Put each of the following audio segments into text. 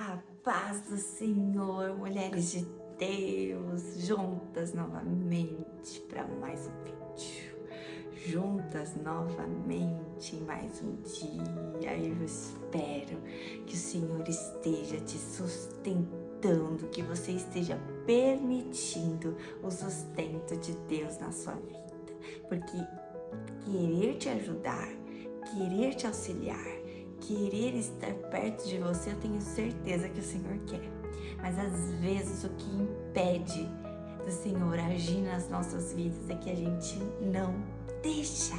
A paz do Senhor, mulheres de Deus, juntas novamente para mais um vídeo. Juntas novamente em mais um dia. Eu espero que o Senhor esteja te sustentando, que você esteja permitindo o sustento de Deus na sua vida. Porque querer te ajudar, querer te auxiliar, querer estar perto de você, eu tenho certeza que o Senhor quer. Mas às vezes o que impede do Senhor agir nas nossas vidas é que a gente não deixa.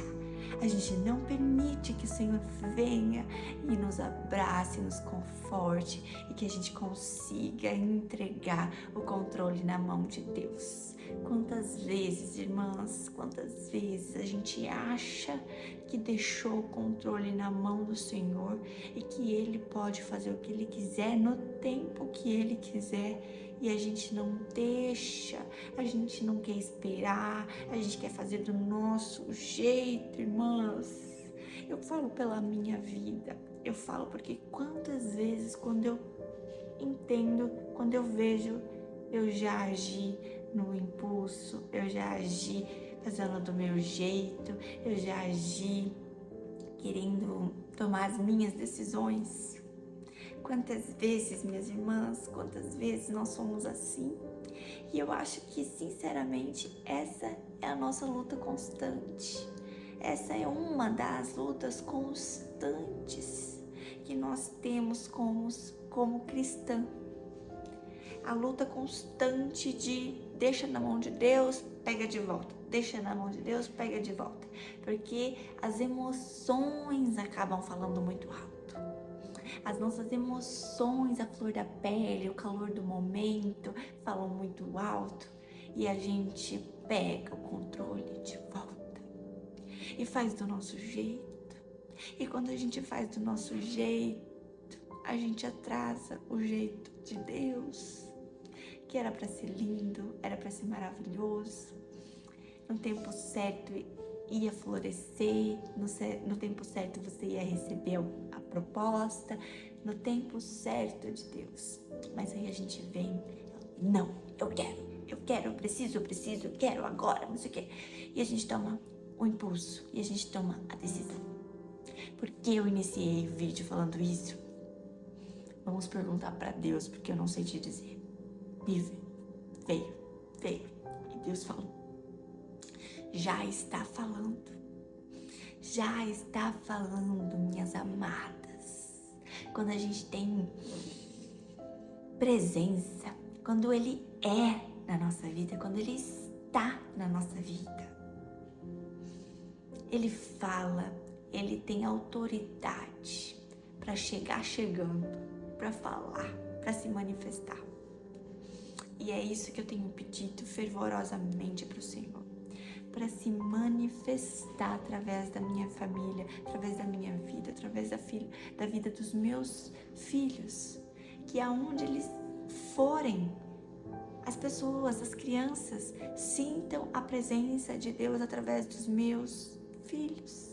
A gente não permite que o Senhor venha e nos abrace, nos conforte e que a gente consiga entregar o controle na mão de Deus. Quantas vezes, irmãs, quantas vezes a gente acha que deixou o controle na mão do Senhor e que Ele pode fazer o que Ele quiser no tempo que Ele quiser e a gente não deixa, a gente não quer esperar, a gente quer fazer do nosso jeito, irmãs. Eu falo pela minha vida, eu falo porque quantas vezes quando eu entendo, quando eu vejo, eu já agi no impulso, eu já agi fazendo do meu jeito, eu já agi querendo tomar as minhas decisões. Quantas vezes, minhas irmãs, quantas vezes nós somos assim? E eu acho que, sinceramente, essa é a nossa luta constante. Essa é uma das lutas constantes que nós temos como cristã. A luta constante de deixa na mão de Deus, pega de volta. Deixa na mão de Deus, pega de volta. Porque as emoções acabam falando muito alto. As nossas emoções, a flor da pele, o calor do momento, falam muito alto. E a gente pega o controle de volta. E faz do nosso jeito. E quando a gente faz do nosso jeito, a gente atrasa o jeito de Deus. Que era para ser lindo, era para ser maravilhoso. No tempo certo ia florescer, no tempo certo você ia receber a proposta, no tempo certo de Deus. Mas aí a gente vem, não, eu quero, eu preciso, eu quero agora, não sei o quê. E a gente toma o impulso, e a gente toma a decisão. Por que eu iniciei o vídeo falando isso? Vamos perguntar para Deus, porque eu não sei te dizer. Veio. E Deus falou. Já está falando, minhas amadas. Quando a gente tem presença, quando Ele é na nossa vida, quando Ele está na nossa vida, Ele fala, Ele tem autoridade para chegar chegando, para falar, para se manifestar. E é isso que eu tenho pedido fervorosamente para o Senhor. Para se manifestar através da minha família, através da minha vida, através da vida dos meus filhos. Que aonde eles forem, as pessoas, as crianças, sintam a presença de Deus através dos meus filhos.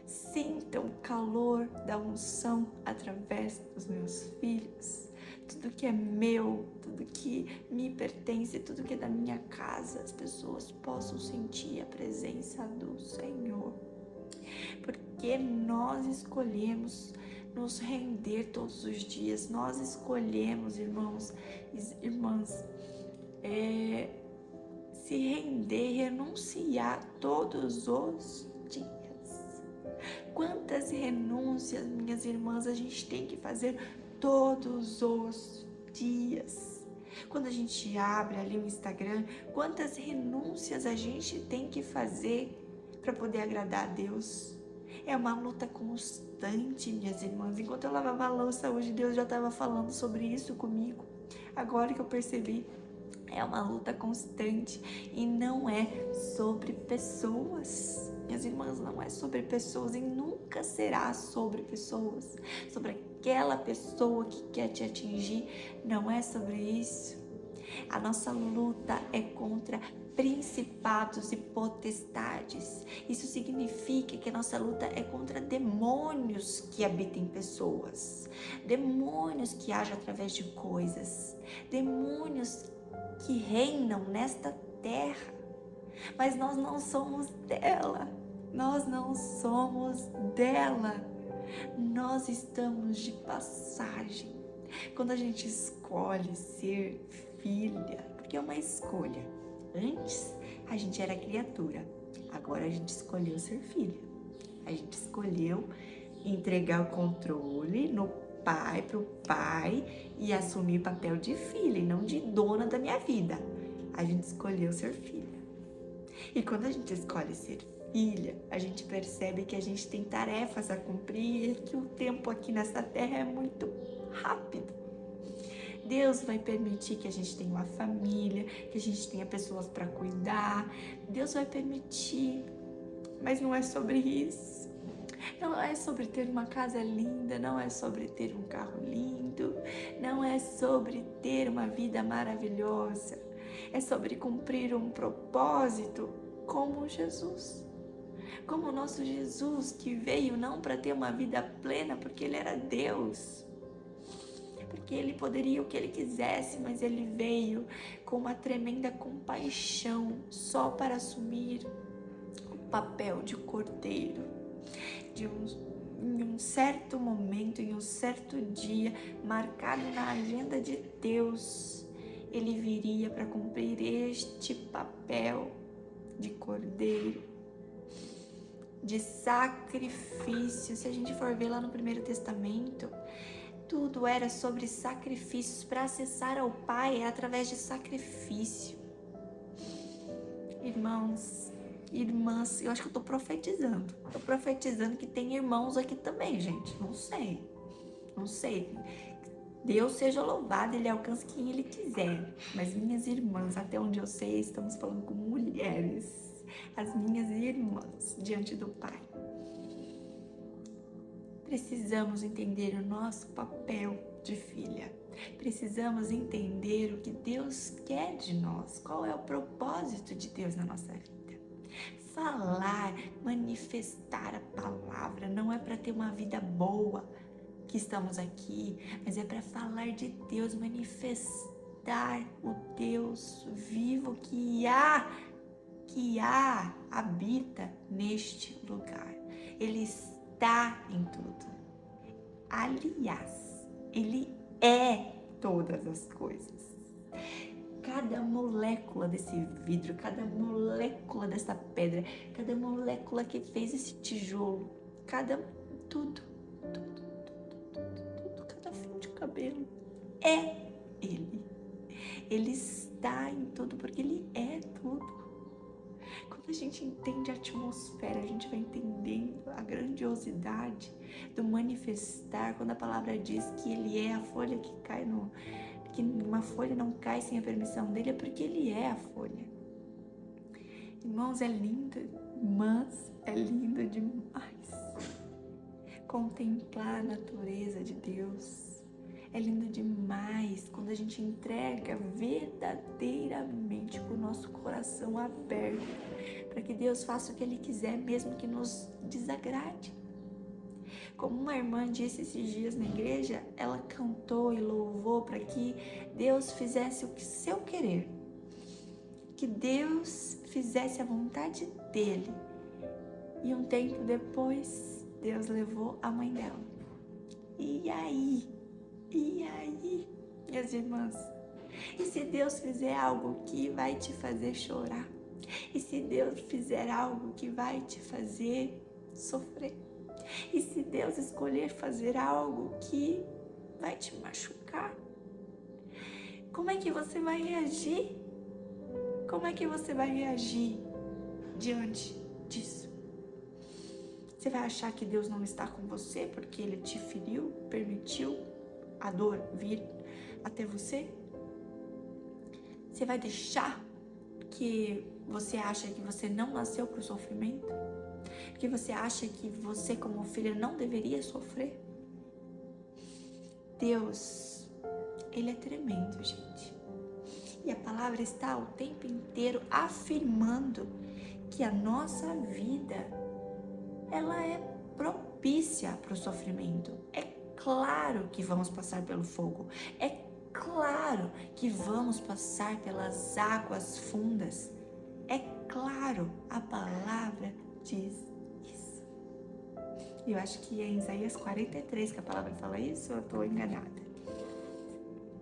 Sintam o calor da unção através dos meus filhos. Tudo que é meu, tudo que me pertence, tudo que é da minha casa, as pessoas possam sentir a presença do Senhor. Porque nós escolhemos nos render todos os dias, nós escolhemos, irmãos e irmãs, se render, renunciar todos os dias. Quantas renúncias, minhas irmãs, a gente tem que fazer todos os dias. Quando a gente abre ali o Instagram, quantas renúncias a gente tem que fazer para poder agradar a Deus? É uma luta constante, minhas irmãs. Enquanto eu lavava a louça hoje, Deus já estava falando sobre isso comigo. Agora que eu percebi, é uma luta constante e não é sobre pessoas. Minhas irmãs, não é sobre pessoas e nunca será sobre pessoas, sobre aquela pessoa que quer te atingir, não é sobre isso. A nossa luta é contra principados e potestades. Isso significa que a nossa luta é contra demônios que habitam em pessoas, demônios que agem através de coisas, demônios que reinam nesta terra. Mas nós não somos dela, nós não somos dela, nós estamos de passagem. Quando a gente escolhe ser filha, porque é uma escolha. Antes a gente era criatura, agora a gente escolheu ser filha. A gente escolheu entregar o controle pro pai e assumir papel de filha e não de dona da minha vida. A gente escolheu ser filha. E quando a gente escolhe ser filha, a gente percebe que a gente tem tarefas a cumprir e que o tempo aqui nessa terra é muito rápido. Deus vai permitir que a gente tenha uma família, que a gente tenha pessoas para cuidar. Deus vai permitir, mas não é sobre isso. Não é sobre ter uma casa linda, não é sobre ter um carro lindo, não é sobre ter uma vida maravilhosa. É sobre cumprir um propósito como Jesus. Como o nosso Jesus, que veio não para ter uma vida plena, porque Ele era Deus. Porque Ele poderia o que Ele quisesse, mas Ele veio com uma tremenda compaixão só para assumir o papel de cordeiro. Em um certo momento, em um certo dia, marcado na agenda de Deus, Ele viria para cumprir este papel de cordeiro, de sacrifício. Se a gente for ver lá no Primeiro Testamento, tudo era sobre sacrifícios. Para acessar ao Pai é através de sacrifício. Irmãos, irmãs, eu acho que eu tô profetizando. Tô profetizando que tem irmãos aqui também, gente. Não sei. Deus seja louvado, Ele alcança quem Ele quiser. Mas minhas irmãs, até onde eu sei, estamos falando com mulheres. As minhas irmãs diante do Pai. Precisamos entender o nosso papel de filha. Precisamos entender o que Deus quer de nós. Qual é o propósito de Deus na nossa vida? Falar, manifestar a palavra não é para ter uma vida boa que estamos aqui, mas é para falar de Deus, manifestar o Deus vivo que habita neste lugar. Ele está em tudo. Aliás, Ele é todas as coisas. Cada molécula desse vidro, cada molécula dessa pedra, cada molécula que fez esse tijolo, tudo, cada fio de cabelo é Ele. Ele está em tudo porque Ele é tudo. Quando a gente entende a atmosfera, a gente vai entendendo a grandiosidade do manifestar. Quando a palavra diz que Ele é a folha que cai que uma folha não cai sem a permissão dele, é porque Ele é a folha. Irmãos, é lindo, irmãs, é lindo demais contemplar a natureza de Deus. É lindo demais quando a gente entrega verdadeiramente com o nosso coração aberto para que Deus faça o que Ele quiser, mesmo que nos desagrade. Como uma irmã disse esses dias na igreja, ela cantou e louvou para que Deus fizesse o seu querer, que Deus fizesse a vontade dEle. E um tempo depois, Deus levou a mãe dela. E aí, minhas irmãs? E se Deus fizer algo que vai te fazer chorar? E se Deus fizer algo que vai te fazer sofrer? E se Deus escolher fazer algo que vai te machucar? Como é que você vai reagir? Como é que você vai reagir diante disso? Você vai achar que Deus não está com você porque Ele te feriu, permitiu a dor vir até você? Você vai deixar que você acha que você não nasceu para o sofrimento? Que você acha que você como filha não deveria sofrer? Deus, Ele é tremendo, gente. a palavra está o tempo inteiro afirmando que a nossa vida, ela é propícia para o sofrimento. É claro que vamos passar pelo fogo. É claro que vamos passar pelas águas fundas. É claro, a palavra diz isso. Eu acho que é em Isaías 43 que a palavra fala isso, ou eu estou enganada?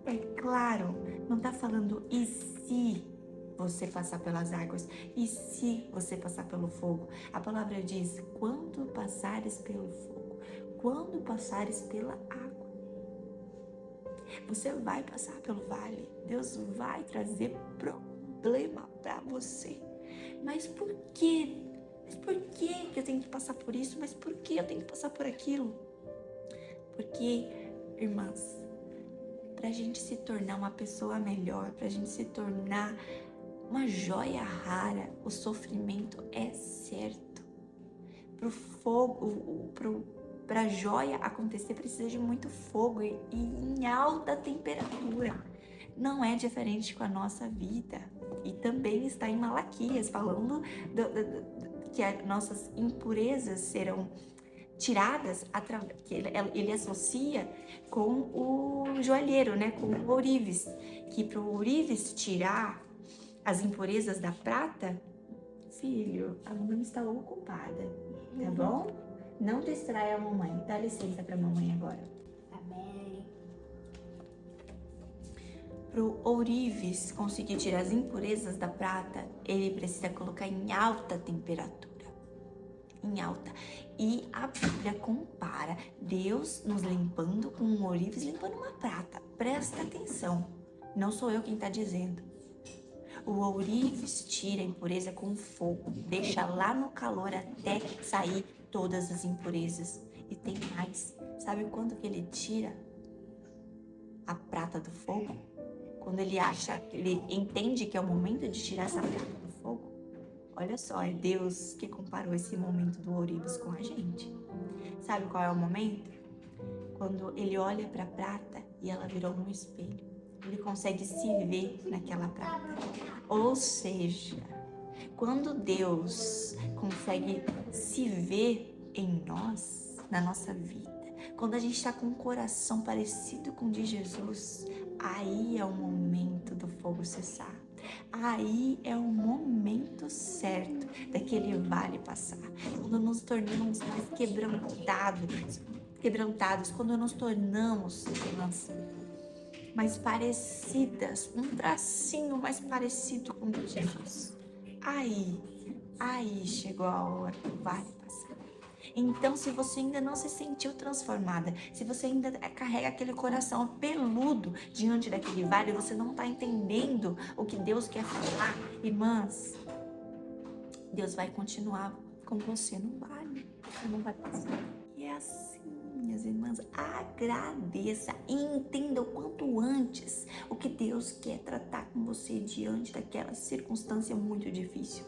É claro, não está falando e se você passar pelas águas, e se você passar pelo fogo. A palavra diz, quando passares pelo fogo, quando passares pela água. Você vai passar pelo vale, Deus vai trazer problema para você. Mas por quê? Mas por que eu tenho que passar por isso? Mas por que eu tenho que passar por aquilo? Porque, irmãs, para a gente se tornar uma pessoa melhor, para a gente se tornar uma joia rara, o sofrimento é certo. Para o fogo, para a joia acontecer, precisa de muito fogo e em alta temperatura. Não é diferente com a nossa vida. E também está em Malaquias, falando que as nossas impurezas serão tiradas, que ele associa com o joalheiro, né? Com o ourives, que para o ourives tirar as impurezas da prata, filho, a mamãe está ocupada, tá bom? Não distraia a mamãe, dá licença para a mamãe agora. Tá bem. Para o ourives conseguir tirar as impurezas da prata, ele precisa colocar em alta temperatura. Em alta. E a Bíblia compara Deus nos limpando com um ourives limpando uma prata. Presta atenção, não sou eu quem está dizendo. O ourives tira a impureza com fogo, deixa lá no calor até sair todas as impurezas. E tem mais, sabe quando que ele tira a prata do fogo? Quando ele entende que é o momento de tirar essa prata do fogo. Olha só, é Deus que comparou esse momento do ourives com a gente. Sabe qual é o momento? Quando ele olha para a prata e ela virou um espelho. Ele consegue se ver naquela prata. Ou seja, quando Deus consegue se ver em nós, na nossa vida, quando a gente está com um coração parecido com o de Jesus, aí é o momento do fogo cessar. Aí é o momento certo daquele vale passar. Quando nos tornamos mais quebrantados, quando nos tornamos mais parecidas, um tracinho mais parecido com o de Jesus. Aí chegou a hora do vale passar. Então, se você ainda não se sentiu transformada, se você ainda carrega aquele coração peludo diante daquele vale, você não está entendendo o que Deus quer falar, irmãs, Deus vai continuar com você no vale, você não vai passar. E é assim, minhas irmãs, agradeça e entenda o quanto antes o que Deus quer tratar com você diante daquela circunstância muito difícil.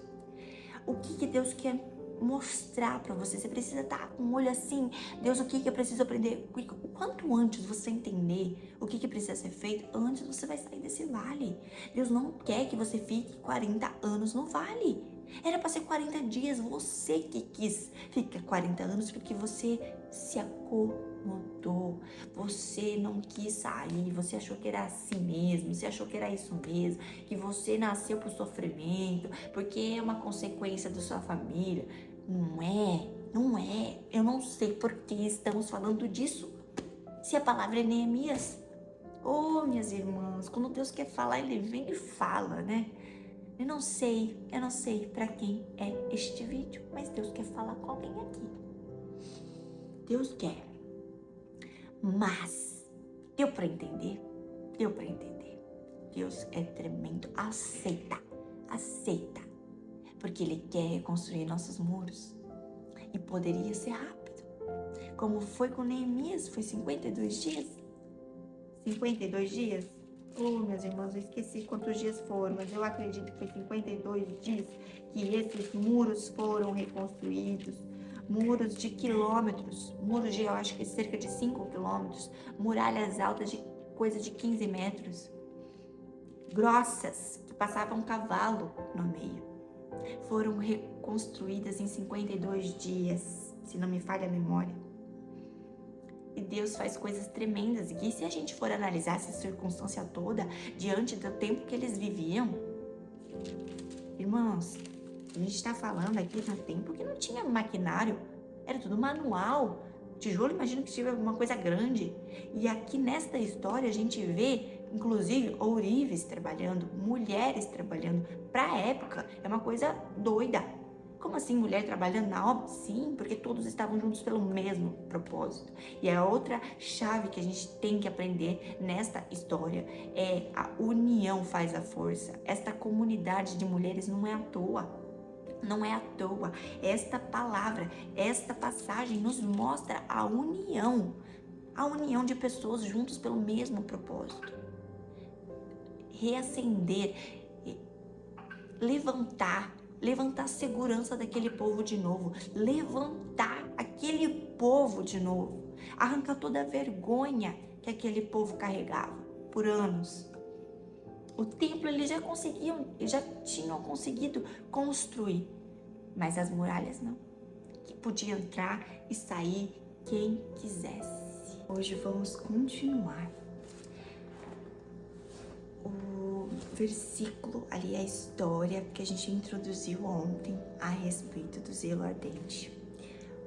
O que Deus quer mostrar para você. Você precisa estar com o olho assim, Deus, o que eu preciso aprender? O quanto antes você entender o que precisa ser feito, antes você vai sair desse vale. Deus não quer que você fique 40 anos no vale. Era para ser 40 dias, você que quis ficar 40 anos porque você se acomodou, você não quis sair, você achou que era assim mesmo, você achou que era isso mesmo, que você nasceu por sofrimento, porque é uma consequência da sua família. Não é. Eu não sei por que estamos falando disso. Se a palavra é Neemias. Oh, minhas irmãs, quando Deus quer falar, Ele vem e fala, né? Eu não sei para quem é este vídeo, mas Deus quer falar com alguém aqui. Deus quer. Mas, deu para entender? Deu para entender. Deus é tremendo. Aceita. Porque Ele quer reconstruir nossos muros. E poderia ser rápido. Como foi com Neemias, foi 52 dias? 52 dias? Oh, meus irmãos, eu esqueci quantos dias foram, mas eu acredito que foi 52 dias que esses muros foram reconstruídos. Muros de quilômetros, muros de, eu acho que cerca de 5 quilômetros, muralhas altas de coisa de 15 metros. grossas que passavam cavalo no meio. Foram reconstruídas em 52 dias, se não me falha a memória. E Deus faz coisas tremendas. E se a gente for analisar essa circunstância toda, diante do tempo que eles viviam, irmãos, a gente está falando aqui de um tempo que não tinha maquinário, era tudo manual. Tijolo, imagino que tivesse alguma coisa grande. E aqui nesta história a gente vê, inclusive, ourives trabalhando, mulheres trabalhando. Para a época, é uma coisa doida. Como assim mulher trabalhando na obra? Sim, porque todos estavam juntos pelo mesmo propósito. E a outra chave que a gente tem que aprender nesta história é a união faz a força. Esta comunidade de mulheres não é à toa. Não é à toa. Esta palavra, esta passagem nos mostra a união de pessoas juntos pelo mesmo propósito. Reacender, levantar a segurança daquele povo de novo, levantar aquele povo de novo, arrancar toda a vergonha que aquele povo carregava por anos. O templo eles já tinham conseguido construir, mas as muralhas não. Que podia entrar e sair quem quisesse. Hoje vamos continuar. O versículo ali, a história que a gente introduziu ontem a respeito do zelo ardente.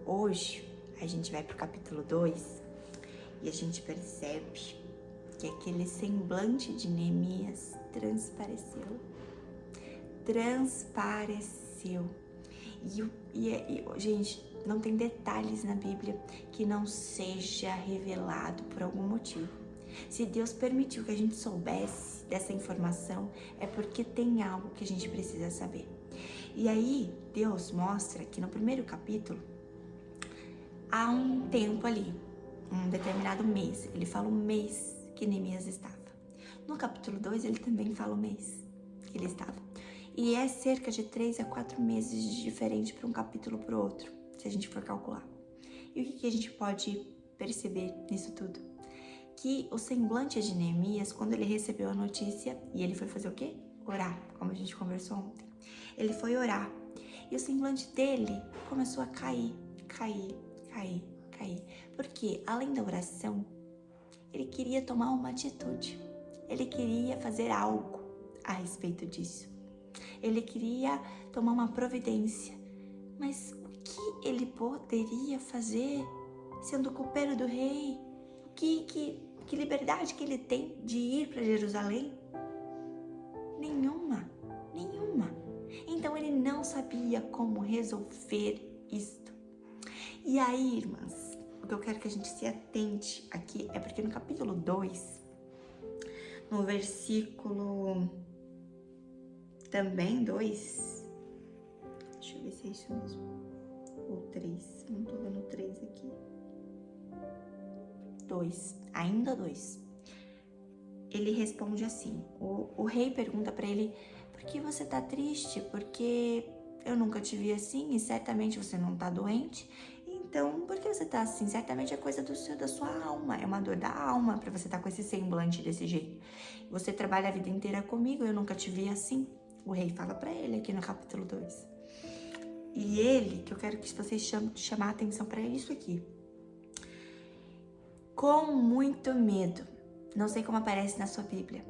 Hoje a gente vai para o capítulo 2 e a gente percebe que aquele semblante de Neemias transpareceu. E, gente, não tem detalhes na Bíblia que não seja revelado por algum motivo. Se Deus permitiu que a gente soubesse dessa informação, é porque tem algo que a gente precisa saber. E aí, Deus mostra que no primeiro capítulo, há um tempo ali, um determinado mês. Ele fala o mês que Neemias estava. No capítulo 2, ele também fala o mês que ele estava. E é cerca de 3 a 4 meses de diferente para um capítulo para o outro, se a gente for calcular. E o que a gente pode perceber nisso tudo? Que o semblante de Neemias, quando ele recebeu a notícia, e ele foi fazer o quê? Orar, como a gente conversou ontem. Ele foi orar. E o semblante dele começou a cair. Porque, além da oração, ele queria tomar uma atitude. Ele queria fazer algo a respeito disso. Ele queria tomar uma providência. Mas o que ele poderia fazer sendo copeiro do rei? Que liberdade que ele tem de ir para Jerusalém? Nenhuma. Então ele não sabia como resolver isto. E aí, irmãs, o que eu quero que a gente se atente aqui é porque no capítulo 2, no versículo também 2, deixa eu ver se é isso mesmo, ou 3, não tô vendo 3 aqui, 2, ainda 2, ele responde assim, o rei pergunta para ele, por que você tá triste? Porque eu nunca te vi assim e certamente você não tá doente. Então, por que você tá assim? Certamente é coisa da sua alma, é uma dor da alma pra você estar com esse semblante desse jeito. Você trabalha a vida inteira comigo, eu nunca te vi assim. O rei fala pra ele aqui no capítulo 2. E ele, que eu quero que vocês chamar a atenção pra ele, isso aqui. Com muito medo, não sei como aparece na sua Bíblia,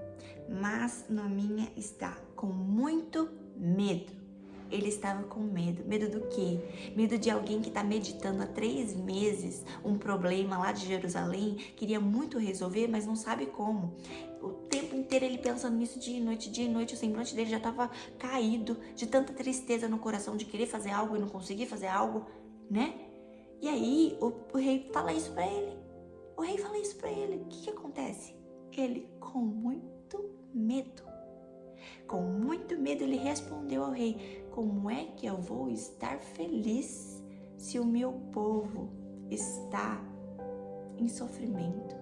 mas na minha está, com muito medo. Ele estava com medo. Medo do quê? Medo de alguém que está meditando há 3 meses um problema lá de Jerusalém, queria muito resolver, mas não sabe como. O tempo inteiro ele pensando nisso dia e noite, o semblante dele já estava caído, de tanta tristeza no coração, de querer fazer algo e não conseguir fazer algo, né? E aí o rei fala isso para ele. O que acontece? Ele, com muito medo, ele respondeu ao rei, como é que eu vou estar feliz se o meu povo está em sofrimento?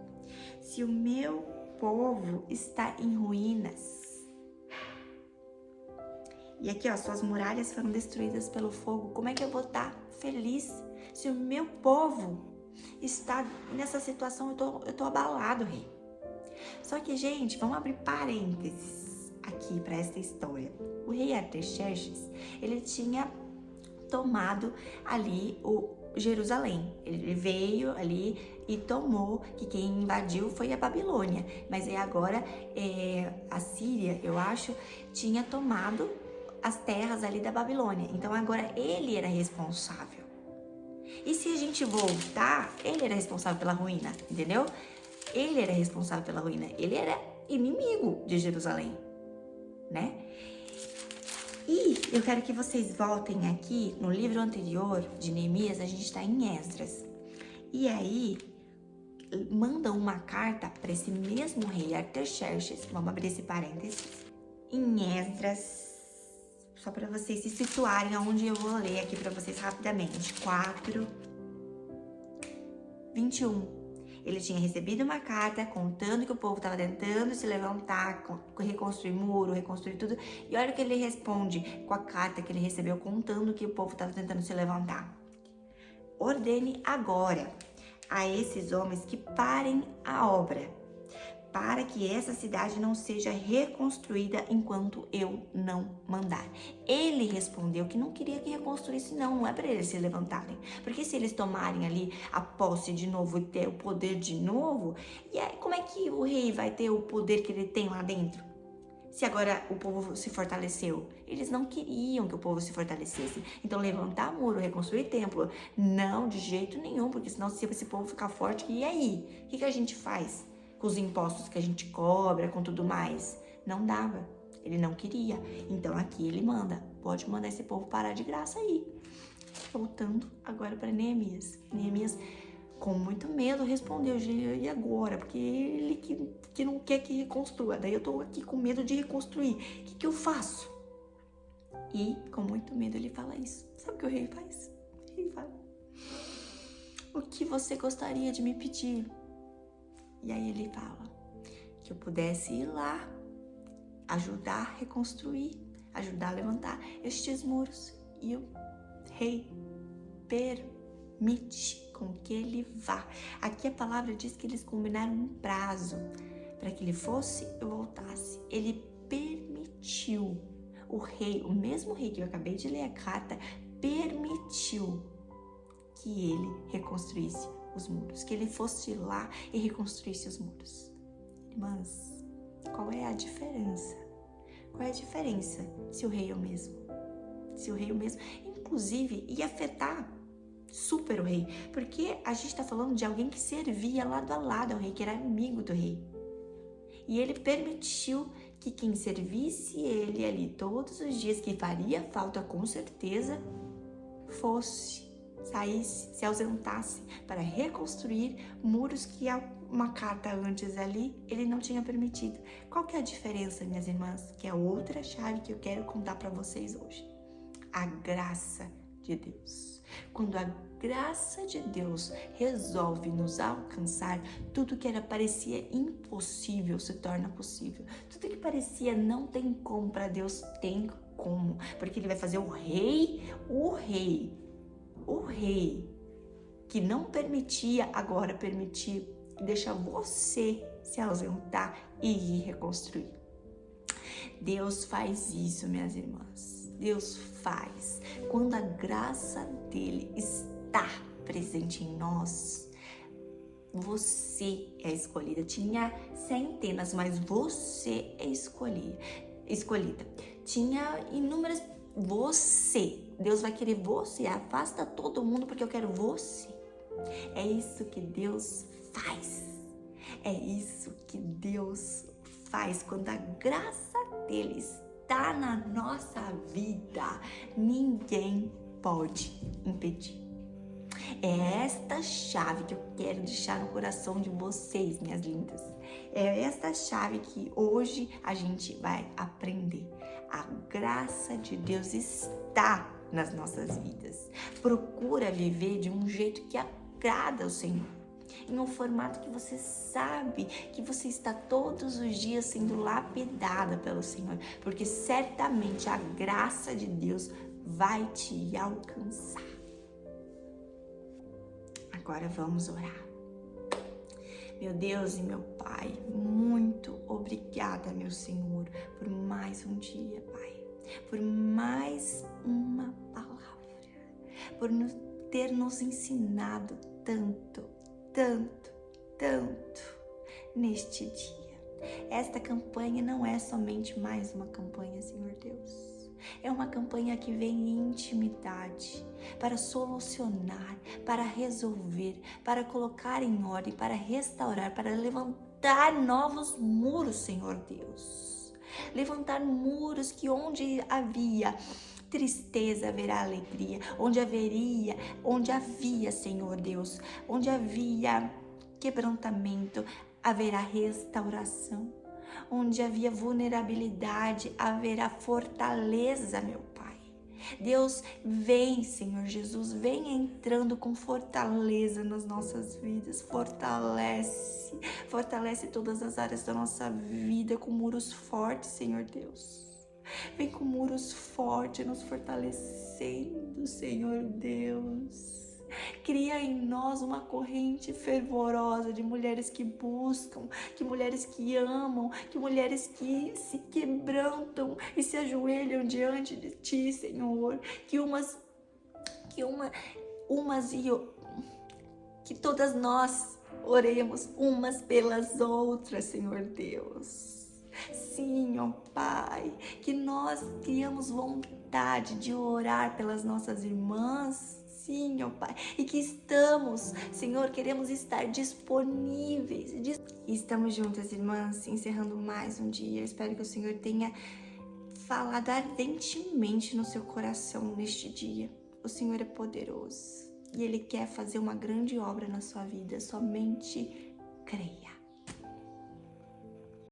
Se o meu povo está em ruínas? E aqui, ó, suas muralhas foram destruídas pelo fogo. Como é que eu vou estar feliz se o meu povo está nessa situação? Eu tô abalado, rei. Só que, gente, vamos abrir parênteses. aqui para esta história. O rei Artaxerxes, ele tinha tomado ali o Jerusalém. Ele veio ali e tomou, que quem invadiu foi a Babilônia. Mas aí agora a Síria, eu acho, tinha tomado as terras ali da Babilônia. Então agora ele era responsável. E se a gente voltar, ele era responsável pela ruína, entendeu? Ele era responsável pela ruína. Ele era inimigo de Jerusalém, né? E eu quero que vocês voltem aqui no livro anterior de Neemias, a gente está em Esdras. E aí, mandam uma carta para esse mesmo rei Artaxerxes, vamos abrir esse parênteses, em Esdras, só para vocês se situarem aonde eu vou ler aqui para vocês rapidamente. 4:21. Ele tinha recebido uma carta contando que o povo estava tentando se levantar, reconstruir muro, reconstruir tudo. E olha o que ele responde com a carta que ele recebeu contando que o povo estava tentando se levantar. Ordene agora a esses homens que parem a obra, para que essa cidade não seja reconstruída enquanto eu não mandar. Ele respondeu que não queria que reconstruísse, não é para eles se levantarem. Porque se eles tomarem ali a posse de novo e ter o poder de novo, e aí como é que o rei vai ter o poder que ele tem lá dentro? Se agora o povo se fortaleceu, eles não queriam que o povo se fortalecesse. Então levantar muro, reconstruir templo, não, de jeito nenhum, porque senão se esse povo ficar forte, e aí? O que a gente faz? Com os impostos que a gente cobra, com tudo mais. Não dava. Ele não queria. Então aqui ele manda. Pode mandar esse povo parar de graça aí. Voltando agora para Neemias. Neemias, com muito medo, respondeu: e agora? Porque ele que não quer que reconstrua. Daí eu tô aqui com medo de reconstruir. O que eu faço? E com muito medo ele fala isso. Sabe o que o rei faz? O rei fala: o que você gostaria de me pedir? E aí ele fala que eu pudesse ir lá, ajudar a reconstruir, ajudar a levantar estes muros. E o rei permite com que ele vá. Aqui a palavra diz que eles combinaram um prazo para que ele fosse e voltasse. Ele permitiu. O rei, o mesmo rei que eu acabei de ler a carta, permitiu que ele reconstruísse os muros, que ele fosse lá e reconstruísse os muros. Irmãs, qual é a diferença? Qual é a diferença se o rei é o mesmo? Se o rei é o mesmo, inclusive, ia afetar super o rei, porque a gente está falando de alguém que servia lado a lado ao rei, que era amigo do rei. E ele permitiu que quem servisse ele ali todos os dias, que faria falta com certeza, saísse, se ausentasse para reconstruir muros que uma carta antes ali ele não tinha permitido. Qual que é a diferença, minhas irmãs? Que é outra chave que eu quero contar para vocês hoje. A graça de Deus. Quando a graça de Deus resolve nos alcançar, tudo que parecia impossível se torna possível. Tudo que parecia não tem como, para Deus tem como, porque Ele vai fazer o rei que não permitia, agora permitir, e deixa você se ausentar e ir reconstruir. Deus faz isso, minhas irmãs. Deus faz. Quando a graça dele está presente em nós, você é escolhida. Tinha centenas, mas você é escolhida. Tinha inúmeras. Deus vai querer você. Afasta todo mundo porque eu quero você. É isso que Deus faz. É isso que Deus faz. Quando a graça dele está na nossa vida, ninguém pode impedir. É esta chave que eu quero deixar no coração de vocês, minhas lindas. É esta chave que hoje a gente vai aprender. A graça de Deus está nas nossas vidas. Procura viver de um jeito que agrada ao Senhor. Em um formato que você sabe que você está todos os dias sendo lapidada pelo Senhor. Porque certamente a graça de Deus vai te alcançar. Agora vamos orar. Meu Deus e meu Pai, muito obrigada, meu Senhor, por mais um dia, Pai, por mais uma palavra, por ter nos ensinado tanto, tanto, tanto neste dia. Esta campanha não é somente mais uma campanha, Senhor Deus. É uma campanha que vem em intimidade para solucionar, para resolver, para colocar em ordem, para restaurar, para levantar novos muros, Senhor Deus. Levantar muros que onde havia tristeza haverá alegria, onde havia, Senhor Deus, onde havia quebrantamento, haverá restauração. Onde havia vulnerabilidade, haverá fortaleza, meu Pai. Deus, vem, Senhor Jesus, vem entrando com fortaleza nas nossas vidas. Fortalece todas as áreas da nossa vida com muros fortes, Senhor Deus. Vem com muros fortes nos fortalecendo, Senhor Deus. Cria em nós uma corrente fervorosa de mulheres que buscam, que mulheres que amam, que mulheres que se quebrantam e se ajoelham diante de Ti, Senhor. Que todas nós oremos umas pelas outras, Senhor Deus. Sim, ó Pai, que nós tenhamos vontade de orar pelas nossas irmãs. Sim, ó Pai, e que estamos, Senhor, queremos estar disponíveis. E estamos juntas, irmãs, encerrando mais um dia. Eu espero que o Senhor tenha falado ardentemente no seu coração neste dia. O Senhor é poderoso e Ele quer fazer uma grande obra na sua vida. Somente creia.